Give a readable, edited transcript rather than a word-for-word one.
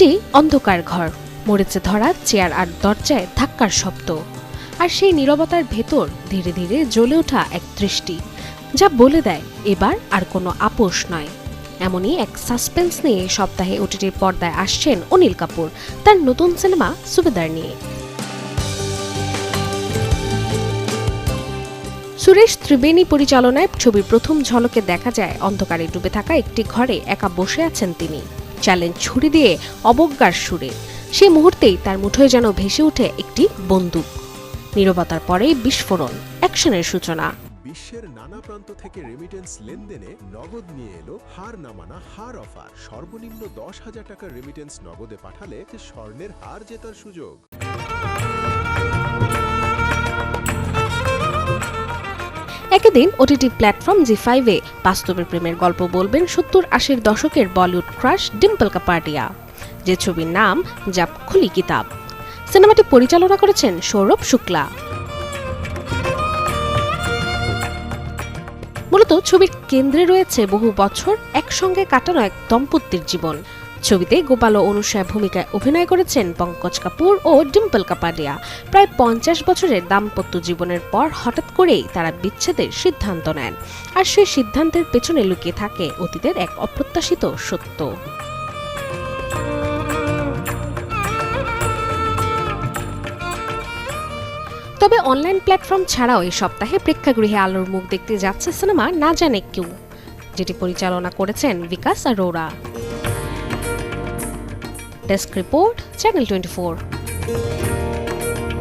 একটি অন্ধকার ঘর, মরিচে ধরা চেয়ার আর দরজায় ধাক্কার শব্দ, আর সেই নীরবতার ভেতর ধীরে ধীরে জ্বলে ওঠা এক দৃষ্টি, যা বলে দেয় এবার আর কোনো আপোষ নয়। এমনই এক সাসপেন্স নিয়ে সপ্তাহে ওটিটির পর্দায় আসছেন অনিল কাপুর তার নতুন সিনেমা সুবেদার নিয়ে। সুরেশ ত্রিবেণী পরিচালনায় ছবির প্রথম ঝলকে দেখা যায় অন্ধকারে ডুবে থাকা একটি ঘরে একা বসে আছেন তিনি, চ্যালেঞ্জ ছুরি দিয়ে অবজ্ঞার সুরে। সেই মুহূর্তেই তার মুঠোয় যেন ভেসে ওঠে একটি বন্দুক। নীরবতার পরে বিস্ফোরণ, অ্যাকশনের সূচনা। বিশ্বের নানা প্রান্ত থেকে রেমিটেন্স লেনদেনে নগদ নিয়ে এলো হার নামানা হার অফার। সর্বনিম্ন 10,000 টাকার রেমিটেন্স নগদে পাঠালে স্বর্ণের হার জেতার সুযোগ। একদিন ওটিটি প্ল্যাটফর্ম জি5-এ বাস্তবের প্রেমের গল্প বলবেন 70-80 দশকের বলিউড ক্রাশ ডিম্পল কাপাডিয়া, যে ছবির নাম জাব খুলি কিতাব। সিনেমাটি পরিচালনা করেছেন সৌরভ শুক্লা। মূলত ছবির কেন্দ্রে রয়েছে বহু বছর একসঙ্গে কাটানো এক দম্পতির জীবন। ছবিতে গোপাল ও অনুষায় ভূমিকায় অভিনয় করেছেন পঙ্কজ কাপুর ও ডিম্পল কাপাডিয়া। প্রায় 50 বছরের দাম্পত্য জীবনের পর হঠাৎ করেই তারা বিচ্ছেদের সিদ্ধান্ত নেন, আর সেই সিদ্ধান্তের পেছনে লুকিয়ে থাকে অতীতের এক অপ্রত্যাশিত সত্য। তবে অনলাইন প্ল্যাটফর্ম ছাড়াও এই সপ্তাহে প্রেক্ষাগৃহে আলোর মুখ দেখতে যাচ্ছে সিনেমা না জানে কেউ, যেটি পরিচালনা করেছেন Bikash Arora. Desk report, channel 24।